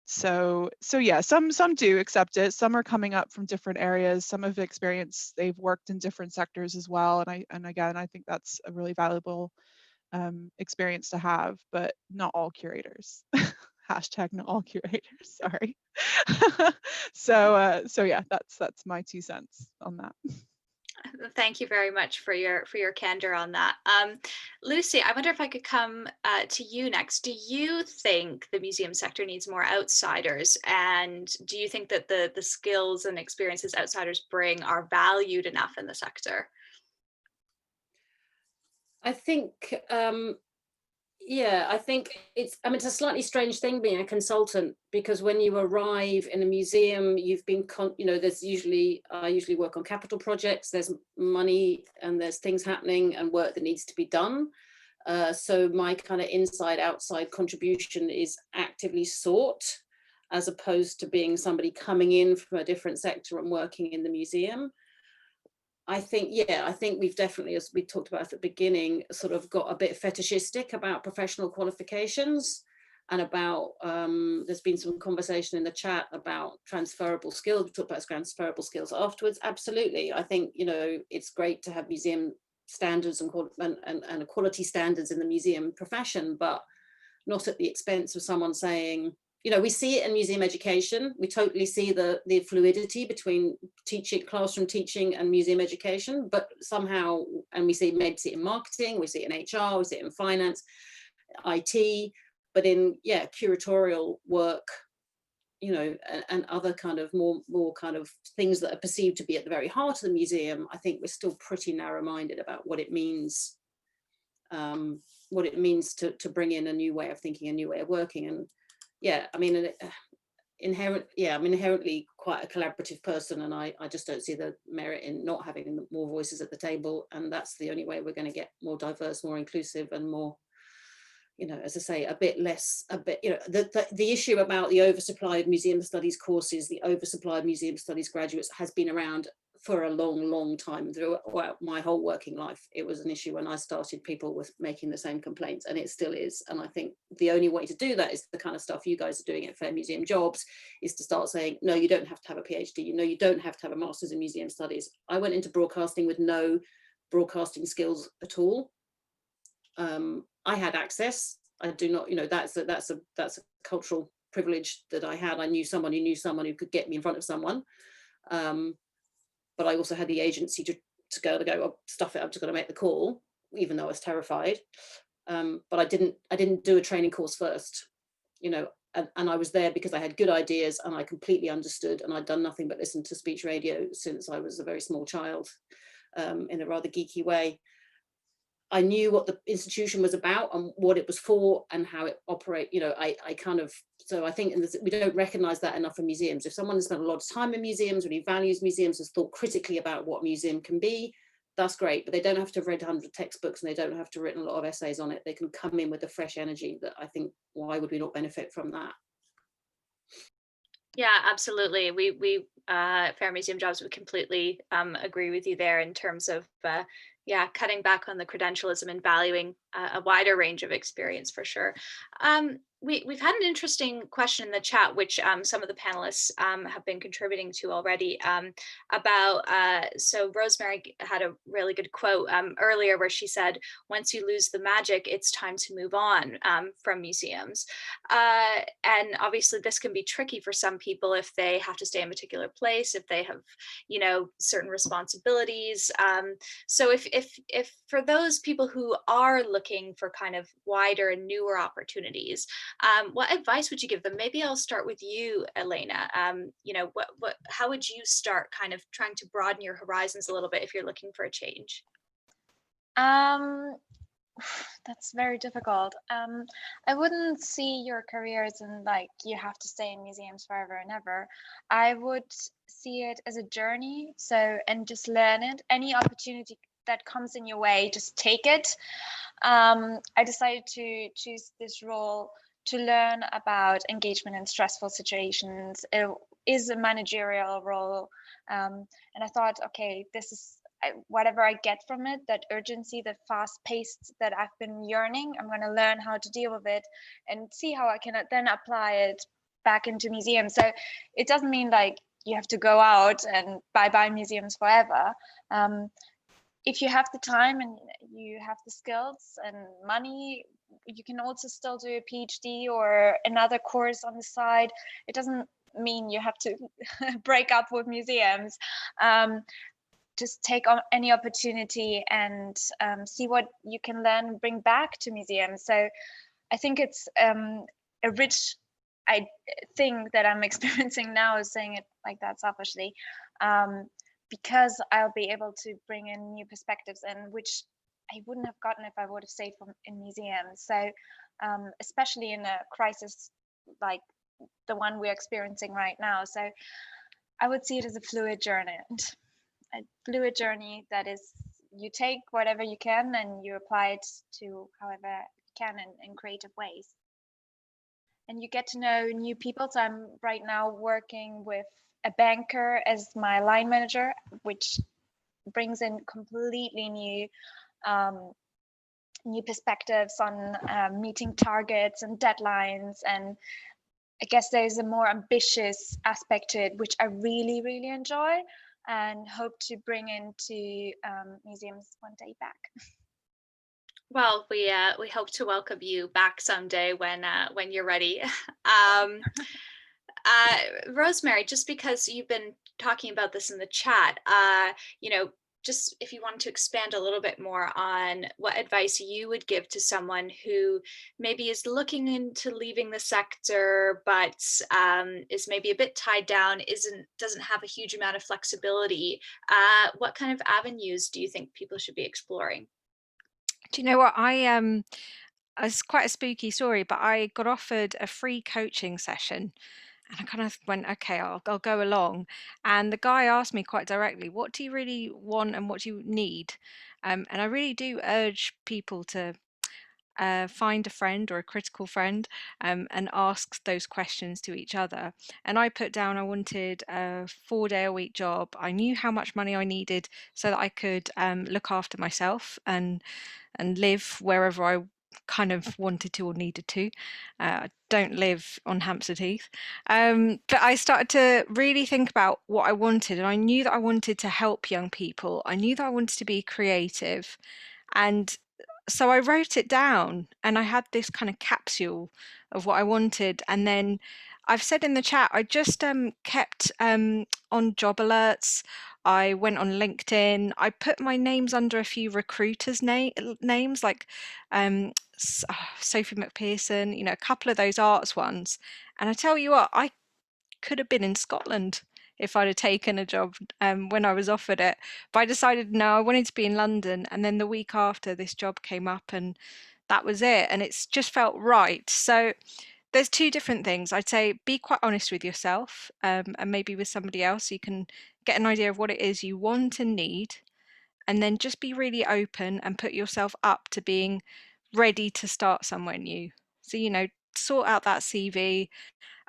So yeah, some do accept it, some are coming up from different areas, some have experienced, they've worked in different sectors as well, and again, I think that's a really valuable experience to have, but not all curators. Hashtag not all curators, sorry. So yeah, that's my 2 cents on that. Thank you very much for your candor on that. Lucy, I wonder if I could come to you next. Do you think the museum sector needs more outsiders? And do you think that the skills and experiences outsiders bring are valued enough in the sector? I think, yeah, I think it's a slightly strange thing being a consultant, because when you arrive in a museum, you've been, there's I usually work on capital projects, there's money and there's things happening and work that needs to be done. So my kind of inside outside contribution is actively sought, as opposed to being somebody coming in from a different sector and working in the museum. I think we've definitely, as we talked about at the beginning, sort of got a bit fetishistic about professional qualifications, and about, there's been some conversation in the chat about transferable skills. We talked about transferable skills afterwards. Absolutely. I think, it's great to have museum standards and quality standards in the museum profession, but not at the expense of someone saying, we see it in museum education. We totally see the fluidity between classroom teaching and museum education, but somehow, and we see it in marketing, we see it in HR, we see it in finance, IT, but in, curatorial work, and other kind of more kind of things that are perceived to be at the very heart of the museum, I think we're still pretty narrow-minded about what it means, to bring in a new way of thinking, a new way of working. And yeah, I mean, I'm inherently quite a collaborative person, and I just don't see the merit in not having more voices at the table. And that's the only way we're going to get more diverse, more inclusive, and more, as I say, the issue about the oversupply of museum studies courses, the oversupply of museum studies graduates has been around for a long, long time. Throughout my whole working life, it was an issue when I started. People were making the same complaints, and it still is. And I think the only way to do that is the kind of stuff you guys are doing at Fair Museum Jobs, is to start saying, no, you don't have to have a PhD, you don't have to have a master's in museum studies. I went into broadcasting with no broadcasting skills at all. I had access. I do not, that's a cultural privilege that I had. I knew someone who knew someone who could get me in front of someone. But I also had the agency to go, oh, stuff it, I'm just going to make the call, even though I was terrified. But I didn't do a training course first, and I was there because I had good ideas and I completely understood, and I'd done nothing but listen to speech radio since I was a very small child, in a rather geeky way. I knew what the institution was about and what it was for and how it operates. So I think we don't recognise that enough in museums. If someone has spent a lot of time in museums, really values museums, has thought critically about what a museum can be, that's great. But they don't have to have read 100 textbooks, and they don't have to have written a lot of essays on it. They can come in with a fresh energy that I think, why would we not benefit from that? Yeah, absolutely. We Fair Museum Jobs would completely agree with you there in terms of cutting back on the credentialism and valuing a wider range of experience for sure. We've had an interesting question in the chat, which some of the panelists have been contributing to already, about, so Rosemary had a really good quote earlier where she said, once you lose the magic, it's time to move on from museums. And obviously this can be tricky for some people if they have to stay in a particular place, if they have, certain responsibilities. So if for those people who are looking for kind of wider and newer opportunities, what advice would you give them? Maybe I'll start with you, Helena. How would you start kind of trying to broaden your horizons a little bit if you're looking for a change? That's very difficult. I wouldn't see your career as in like you have to stay in museums forever and ever. I would see it as a journey. And just learn it. Any opportunity that comes in your way, just take it. I decided to choose this role to learn about engagement in stressful situations. It is a managerial role. And I thought, okay, this is whatever I get from it, that urgency, that fast pace that I've been yearning, I'm going to learn how to deal with it and see how I can then apply it back into museums. So it doesn't mean like you have to go out and bye museums forever. If you have the time and you have the skills and money, you can also still do a PhD or another course on the side. It doesn't mean you have to break up with museums. Just take on any opportunity and see what you can learn and bring back to museums. So I think it's a rich thing that I'm experiencing now, is saying it like that selfishly, because I'll be able to bring in new perspectives, and which I wouldn't have gotten if I would have stayed in museums. So especially in a crisis like the one we're experiencing right now. So I would see it as a fluid journey. A fluid journey that is, you take whatever you can and you apply it to however you can in creative ways. And you get to know new people. So I'm right now working with a banker as my line manager, which brings in completely new perspectives on meeting targets and deadlines. And I guess there's a more ambitious aspect to it, which I really, really enjoy and hope to bring into museums one day back. Well, we hope to welcome you back someday when you're ready. Rosemary, just because you've been talking about this in the chat, just if you wanted to expand a little bit more on what advice you would give to someone who maybe is looking into leaving the sector, but is maybe a bit tied down, doesn't have a huge amount of flexibility. What kind of avenues do you think people should be exploring? Do you know what? It's quite a spooky story, but I got offered a free coaching session I kind of went, okay, I'll go along. And the guy asked me quite directly, what do you really want and what do you need? And I really do urge people to find a friend or a critical friend and ask those questions to each other. And I put down I wanted a 4-day-a-week job. I knew how much money I needed so that I could look after myself and live wherever I kind of wanted to or needed to. I don't live on Hampstead Heath. But I started to really think about what I wanted, and I knew that I wanted to help young people. I knew that I wanted to be creative. And so I wrote it down, and I had this kind of capsule of what I wanted. And then I've said in the chat, I just kept on job alerts. I went on LinkedIn. I put my names under a few recruiters' names, like Sophie McPherson, a couple of those arts ones. And I tell you what, I could have been in Scotland if I'd have taken a job when I was offered it. But I decided, no, I wanted to be in London. And then the week after, this job came up, and that was it. And it's just felt right. So there's two different things. I'd say be quite honest with yourself and maybe with somebody else, so you can get an idea of what it is you want and need. And then just be really open and put yourself up to being ready to start somewhere new. So, sort out that CV,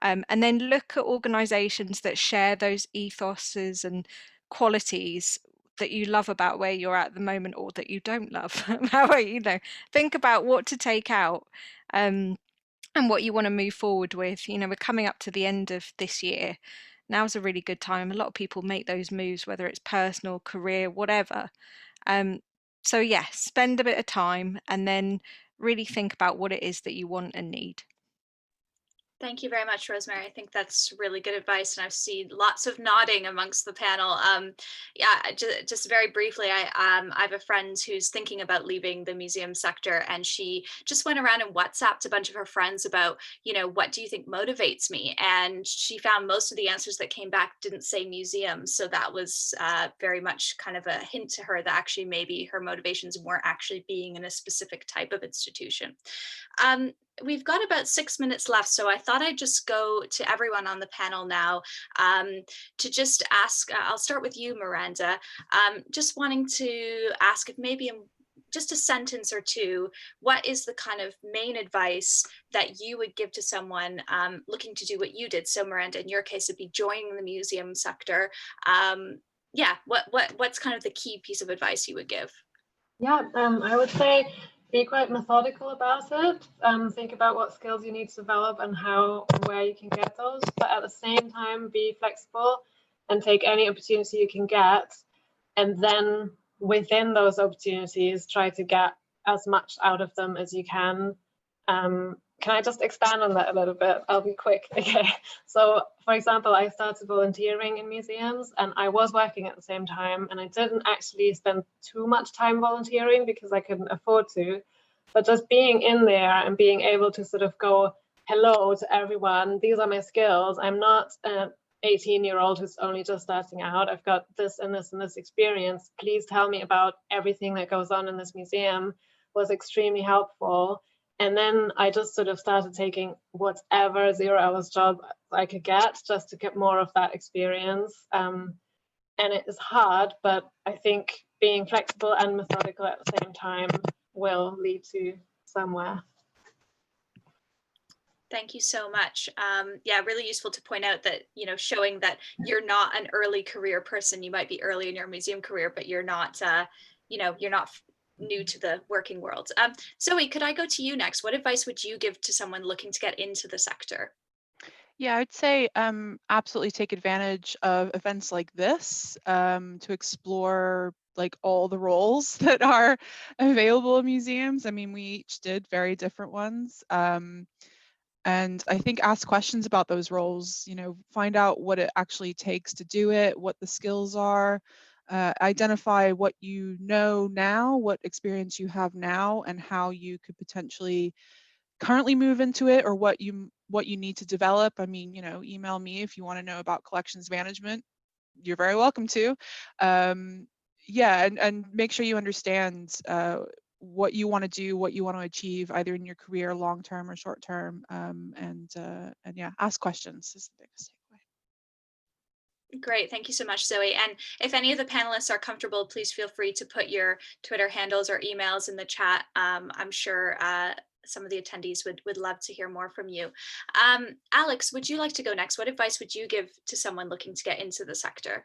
and then look at organisations that share those ethoses and qualities that you love about where you're at the moment, or that you don't love. Think about what to take out and what you want to move forward with. We're coming up to the end of this year. Now's a really good time. A lot of people make those moves, whether it's personal, career, whatever. So yeah, spend a bit of time and then really think about what it is that you want and need. Thank you very much, Rosemary. I think that's really good advice, and I've seen lots of nodding amongst the panel. Yeah, just very briefly, I have a friend who's thinking about leaving the museum sector, and she just went around and WhatsApped a bunch of her friends about, what do you think motivates me? And she found most of the answers that came back didn't say museums, so that was very much kind of a hint to her that actually maybe her motivations weren't actually being in a specific type of institution. We've got about 6 minutes left, so I thought I'd just go to everyone on the panel now to just ask, I'll start with you, Miranda, just wanting to ask if maybe in just a sentence or two, what is the kind of main advice that you would give to someone looking to do what you did? So Miranda, in your case, it'd be joining the museum sector. Yeah, what's kind of the key piece of advice you would give? Yeah, I would say be quite methodical about it. Think about what skills you need to develop and where you can get those. But at the same time, be flexible and take any opportunity you can get. And then within those opportunities, try to get as much out of them as you can. Can I just expand on that a little bit? I'll be quick. Okay. So, for example, I started volunteering in museums, and I was working at the same time, and I didn't actually spend too much time volunteering because I couldn't afford to. But just being in there and being able to sort of go, hello to everyone, these are my skills. I'm not an 18-year-old who's only just starting out. I've got this and this and this experience. Please tell me about everything that goes on in this museum, was extremely helpful. And then I just sort of started taking whatever 0-hours job I could get just to get more of that experience. And it is hard, but I think being flexible and methodical at the same time will lead to somewhere. Thank you so much. Yeah, really useful to point out that, showing that you're not an early career person. You might be early in your museum career, but you're not, you're not new to the working world. Zoe, could I go to you next? What advice would you give to someone looking to get into the sector? Yeah, I'd say absolutely take advantage of events like this to explore like all the roles that are available in museums. I mean, we each did very different ones. And I think ask questions about those roles, find out what it actually takes to do it, what the skills are, identify what you know now, what experience you have now, and how you could potentially currently move into it, or what you need to develop. I mean, email me if you want to know about collections management. You're very welcome to. Yeah, and make sure you understand what you want to do, what you want to achieve, either in your career, long term or short term, and yeah, ask questions is the biggest takeaway. Great, thank you so much, Zoe. And if any of the panelists are comfortable, please feel free to put your Twitter handles or emails in the chat. I'm sure some of the attendees would love to hear more from you. Alex, would you like to go next? What advice would you give to someone looking to get into the sector?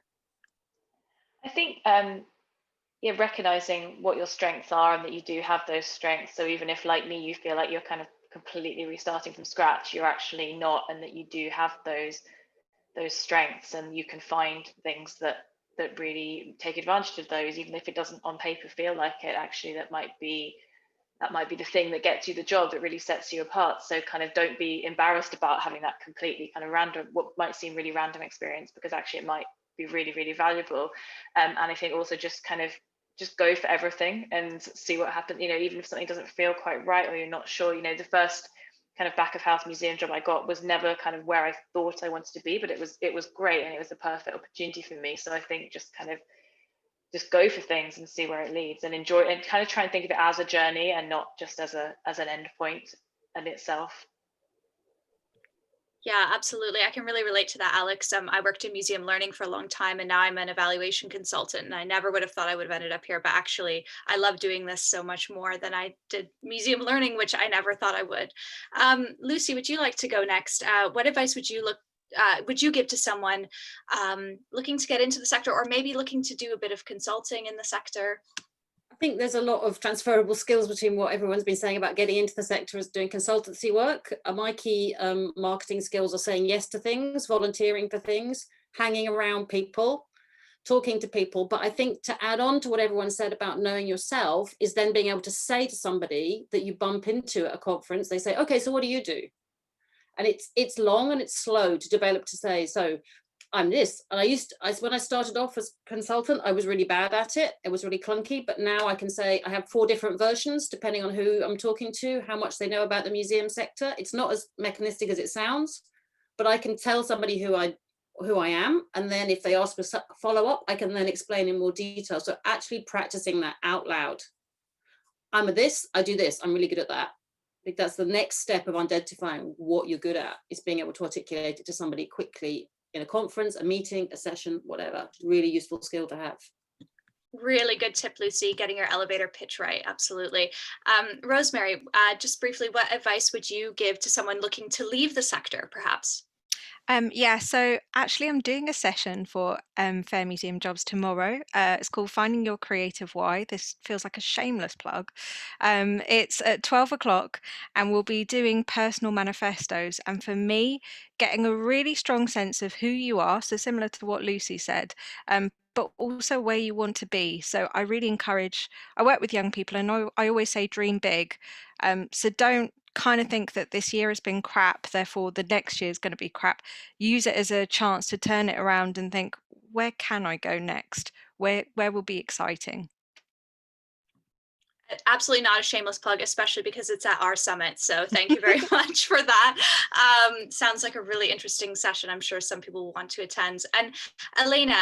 I think yeah, recognizing what your strengths are and that you do have those strengths. So even if, like me, you feel like you're kind of completely restarting from scratch, you're actually not, and that you do have those strengths, and you can find things that really take advantage of those, even if it doesn't on paper feel like it. Actually, that might be the thing that gets you the job, that really sets you apart. So kind of don't be embarrassed about having that completely kind of random, what might seem really random experience, because actually it might be really, really valuable. And I think also just go for everything and see what happens. You know, even if something doesn't feel quite right or you're not sure, you know, the first kind of back of house museum job I got was never kind of where I thought I wanted to be, but it was great, and it was a perfect opportunity for me. So I think just go for things and see where it leads, and enjoy, and kind of try and think of it as a journey and not just as an end point in itself. Yeah, absolutely. I can really relate to that, Alex. I worked in museum learning for a long time, and now I'm an evaluation consultant, and I never would have thought I would have ended up here. But actually, I love doing this so much more than I did museum learning, which I never thought I would. Lucy, would you like to go next? What advice would you give to someone looking to get into the sector, or maybe looking to do a bit of consulting in the sector? I think there's a lot of transferable skills between what everyone's been saying about getting into the sector as doing consultancy work. My key marketing skills are saying yes to things, volunteering for things, hanging around people, talking to people. But I think to add on to what everyone said about knowing yourself is then being able to say to somebody that you bump into at a conference, they say, okay, so what do you do? And it's long and it's slow to develop to say, so I'm this. And when I started off as consultant, I was really bad at it. It was really clunky, but now I can say I have 4 different versions, depending on who I'm talking to, how much they know about the museum sector. It's not as mechanistic as it sounds, but I can tell somebody who I am. And then if they ask for follow up, I can then explain in more detail. So actually practicing that out loud. I'm a this, I do this. I'm really good at that. I think that's the next step of identifying what you're good at, is being able to articulate it to somebody quickly in a conference, a meeting, a session, whatever. Really useful skill to have. Really good tip, Lucy, getting your elevator pitch right. Absolutely. Rosemary, just briefly, what advice would you give to someone looking to leave the sector, perhaps? Yeah, so actually I'm doing a session for Fair Museum Jobs tomorrow. It's called Finding Your Creative Why. This feels like a shameless plug. It's at 12 o'clock, and we'll be doing personal manifestos. And for me, getting a really strong sense of who you are, so similar to what Lucy said, but also where you want to be. So I really encourage, I work with young people, and I always say dream big. So don't kind of think that this year has been crap, therefore the next year is going to be crap. Use it as a chance to turn it around and think, where can I go next? Where will be exciting? Absolutely not a shameless plug, especially because it's at our summit. So thank you very much for that. Sounds like a really interesting session. I'm sure some people will want to attend. And Helena,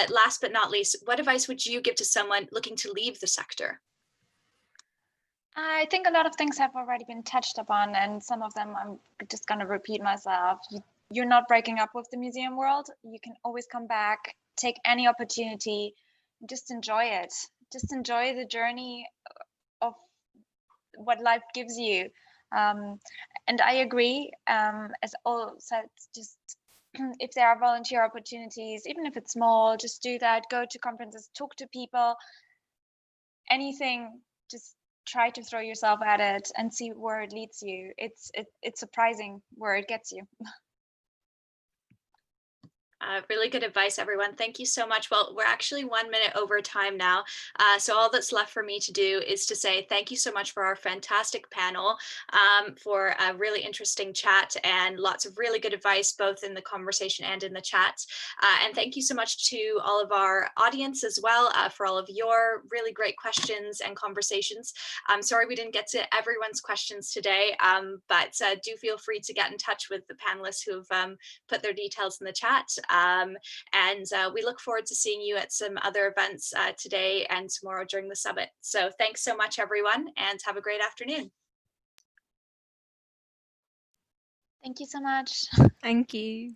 last but not least, what advice would you give to someone looking to leave the sector? I think a lot of things have already been touched upon, and some of them I'm just going to repeat myself. You're not breaking up with the museum world. You can always come back, take any opportunity, just enjoy it. Just enjoy the journey of what life gives you. And I agree, as all said, just if there are volunteer opportunities, even if it's small, just do that. Go to conferences, talk to people, anything, just try to throw yourself at it and see where it leads you. It's surprising where it gets you. Really good advice, everyone. Thank you so much. Well, we're actually 1 minute over time now. So all that's left for me to do is to say thank you so much for our fantastic panel, for a really interesting chat and lots of really good advice, both in the conversation and in the chat. And thank you so much to all of our audience as well, for all of your really great questions and conversations. I'm sorry we didn't get to everyone's questions today, but do feel free to get in touch with the panelists who've put their details in the chat. And we look forward to seeing you at some other events today and tomorrow during the summit. So thanks so much, everyone, and have a great afternoon. Thank you so much. Thank you.